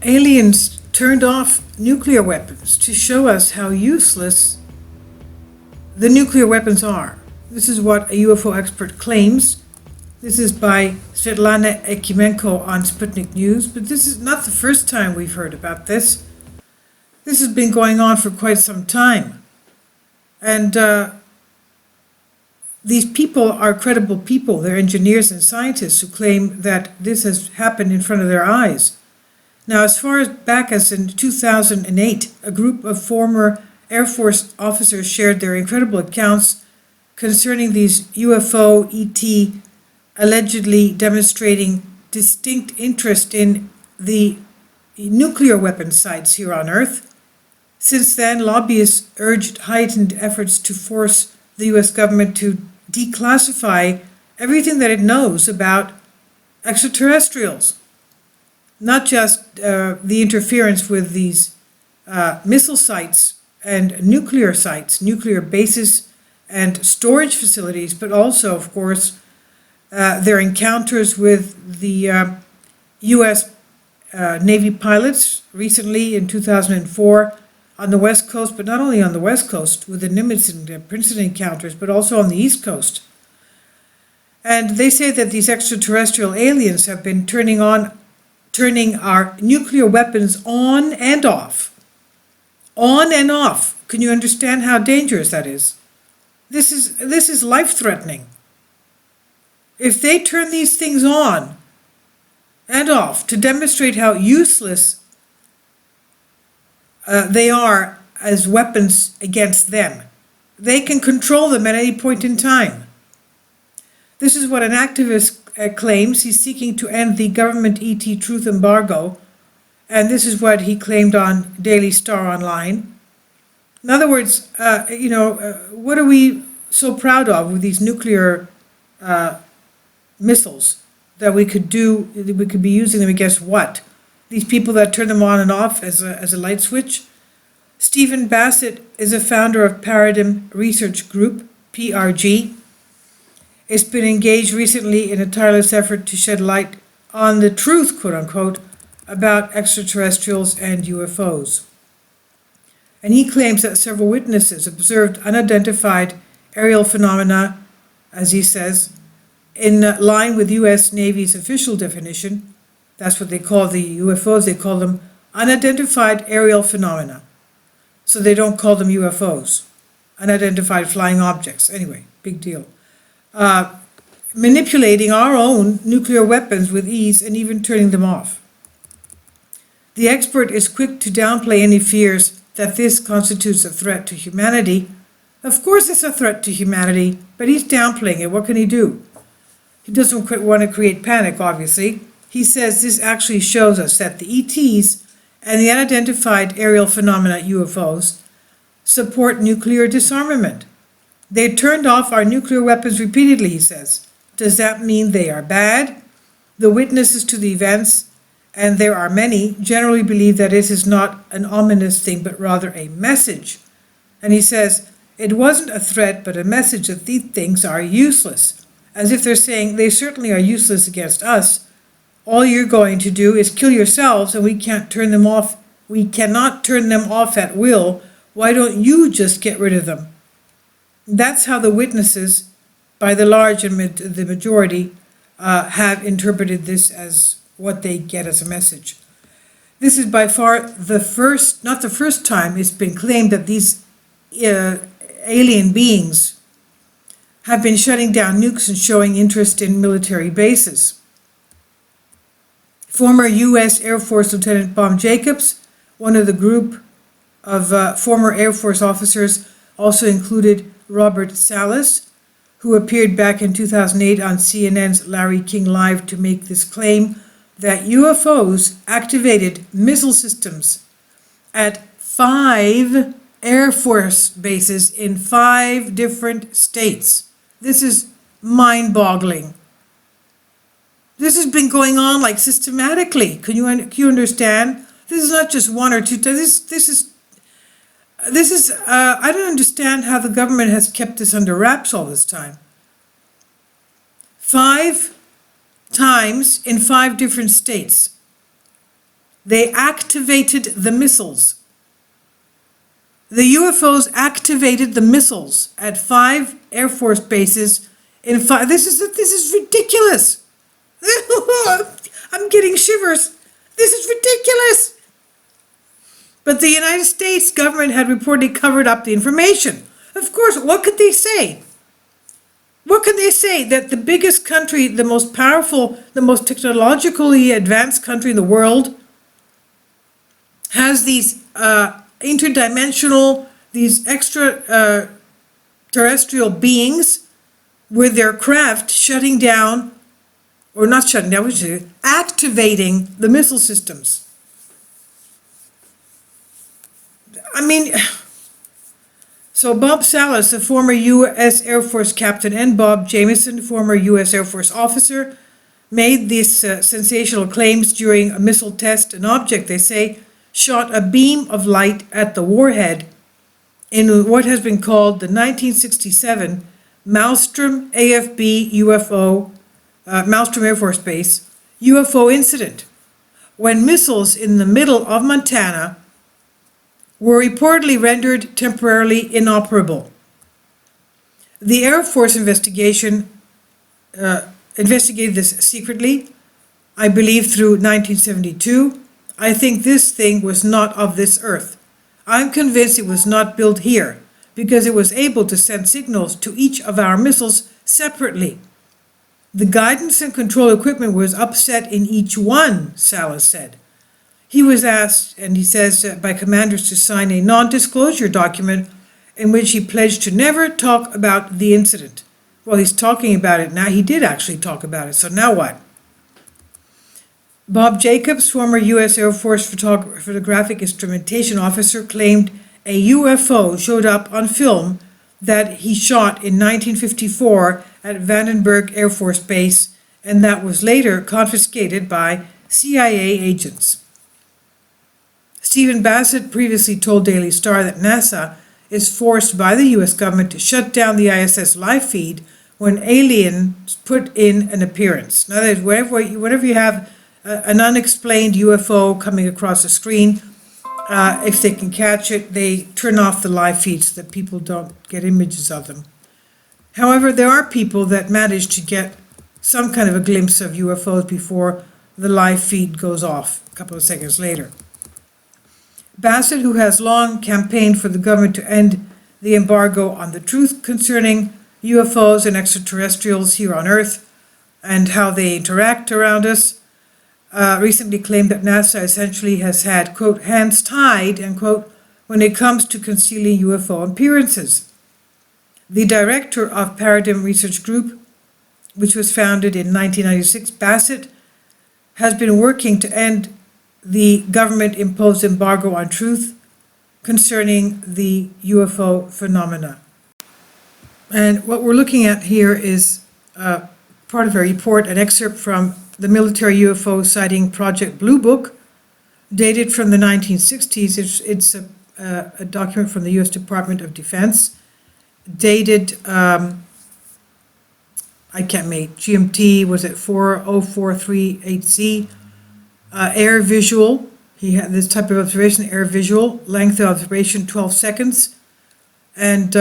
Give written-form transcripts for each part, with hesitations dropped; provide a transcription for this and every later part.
aliens turned off nuclear weapons to show us how useless the nuclear weapons are. This is what a UFO expert claims. This is by Svetlana Ekimenko on Sputnik News, but this is not the first time we've heard about this. This has been going on for quite some time. And these people are credible people. They're engineers and scientists who claim that this has happened in front of their eyes. Now, as far back as in 2008, a group of former Air Force officers shared their incredible accounts concerning these UFO ET allegedly demonstrating distinct interest in the nuclear weapon sites here on Earth. Since then, lobbyists urged heightened efforts to force the US government to declassify everything that it knows about extraterrestrials. Not just the interference with these missile sites and nuclear sites, nuclear bases and storage facilities, but also, of course, their encounters with the US Navy pilots recently in 2004 on the West Coast, but not only on the West Coast with the Nimitz and Princeton encounters, but also on the East Coast. And they say that these extraterrestrial aliens have been turning our nuclear weapons on and off. On and off. Can you understand how dangerous that is? This is life-threatening. If they turn these things on and off to demonstrate how useless they are as weapons against them, they can control them at any point in time. This is what an activist claims. He's seeking to end the government ET truth embargo, and this is what he claimed on Daily Star Online. In other words, what are we so proud of with these nuclear missiles that we could be using them against what? These people that turn them on and off as a light switch? Stephen Bassett is a founder of Paradigm Research Group, PRG. It's been engaged recently in a tireless effort to shed light on the truth, quote unquote, about extraterrestrials and UFOs. And he claims that several witnesses observed unidentified aerial phenomena, as he says, in line with U.S. Navy's official definition. That's what they call the UFOs. They call them unidentified aerial phenomena. So they don't call them UFOs. Unidentified flying objects. Anyway, big deal. Manipulating our own nuclear weapons with ease and even turning them off. The expert is quick to downplay any fears that this constitutes a threat to humanity. Of course it's a threat to humanity, but he's downplaying it. What can he do? He doesn't want to create panic, obviously. He says this actually shows us that the ETs and the unidentified aerial phenomena, UFOs, support nuclear disarmament. They turned off our nuclear weapons repeatedly, he says. Does that mean they are bad? The witnesses to the events, and there are many, generally believe that it is not an ominous thing, but rather a message. And he says, it wasn't a threat, but a message that these things are useless. As if they're saying they certainly are useless against us. All you're going to do is kill yourselves, and we can't turn them off. We cannot turn them off at will. Why don't you just get rid of them? That's how the witnesses, by the large and the majority, have interpreted this as what they get as a message. This is by far not the first time it's been claimed that these alien beings have been shutting down nukes and showing interest in military bases. Former U.S. Air Force Lieutenant Bob Jacobs, one of the group of former Air Force officers, also included Robert Salas, who appeared back in 2008 on CNN's Larry King Live to make this claim that UFOs activated missile systems at 5 Air Force bases in 5 different states. This is mind-boggling. This has been going on like systematically. Can you understand? This is not just one or two times. This is I don't understand how the government has kept this under wraps all this time. 5 times in 5 different states. They activated the missiles. The UFOs activated the missiles at 5 Air Force bases in 5. This is ridiculous. I'm getting shivers. This is ridiculous. But the United States government had reportedly covered up the information. Of course, what could they say? What can they say? That the biggest country, the most powerful, the most technologically advanced country in the world has these interdimensional, these extra terrestrial beings with their craft shutting down, or not shutting down, which is activating the missile systems. I mean, so Bob Salas, a former U.S. Air Force captain, and Bob Jamieson, former U.S. Air Force officer, made these sensational claims during a missile test. An object, they say, shot a beam of light at the warhead in what has been called the 1967 Maelstrom AFB UFO, Maelstrom Air Force Base UFO incident, when missiles in the middle of Montana were reportedly rendered temporarily inoperable. The Air Force investigated this secretly, I believe through 1972. I think this thing was not of this earth. I'm convinced it was not built here because it was able to send signals to each of our missiles separately. The guidance and control equipment was upset in each one, Salas said. He was asked, and he says, by commanders to sign a non-disclosure document in which he pledged to never talk about the incident. Well, he's talking about it now. He did actually talk about it, so now what? Bob Jacobs, former U.S. Air Force photographic instrumentation officer, claimed a UFO showed up on film that he shot in 1954 at Vandenberg Air Force Base, and that was later confiscated by CIA agents. Stephen Bassett previously told Daily Star that NASA is forced by the U.S. government to shut down the ISS live feed when aliens put in an appearance. Now, whenever you have an unexplained UFO coming across the screen, if they can catch it, they turn off the live feed so that people don't get images of them. However, there are people that manage to get some kind of a glimpse of UFOs before the live feed goes off a couple of seconds later. Bassett, who has long campaigned for the government to end the embargo on the truth concerning UFOs and extraterrestrials here on Earth and how they interact around us, recently claimed that NASA essentially has had, quote, hands tied, end quote, when it comes to concealing UFO appearances. The director of Paradigm Research Group, which was founded in 1996, Bassett, has been working to end the government-imposed embargo on truth concerning the UFO phenomena. And what we're looking at here is part of a report, an excerpt from the military UFO sighting Project Blue Book, dated from the 1960s. It's a document from the U.S. Department of Defense, dated, I can't make, GMT, was it 40438Z, air visual. He had this type of observation, air visual, length of observation 12 seconds, and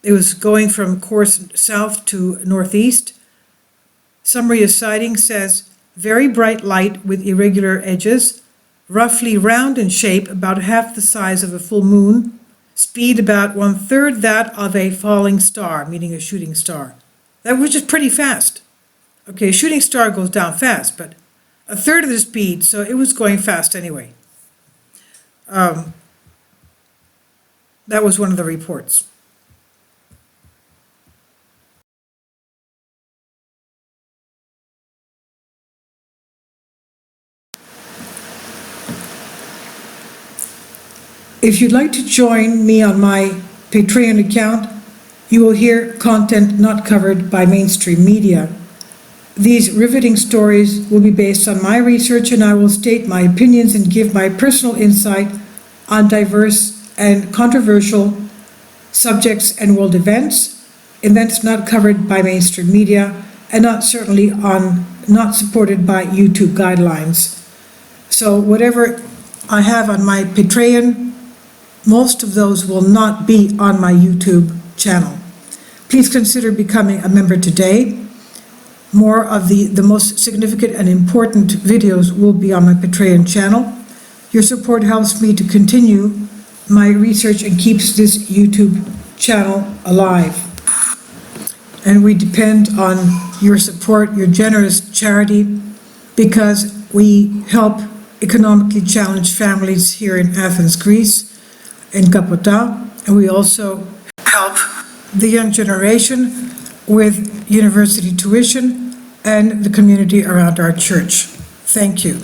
it was going from course south to northeast. Summary of sighting says, very bright light with irregular edges, roughly round in shape, about half the size of a full moon, speed about 1/3 that of a falling star, meaning a shooting star. That was just pretty fast. Okay, a shooting star goes down fast, but 1/3 of the speed, so it was going fast anyway. That was one of the reports. If you'd like to join me on my Patreon account, you will hear content not covered by mainstream media. These riveting stories will be based on my research, and I will state my opinions and give my personal insight on diverse and controversial subjects and world events not covered by mainstream media, and not supported by YouTube guidelines. So whatever I have on my Patreon, most of those will not be on my YouTube channel. Please consider becoming a member today. More of the most significant and important videos will be on my Patreon channel. Your support helps me to continue my research and keeps this YouTube channel alive. And we depend on your support, your generous charity, because we help economically challenged families here in Athens, Greece, in Kapota, and we also help the young generation with university tuition and the community around our church. Thank you.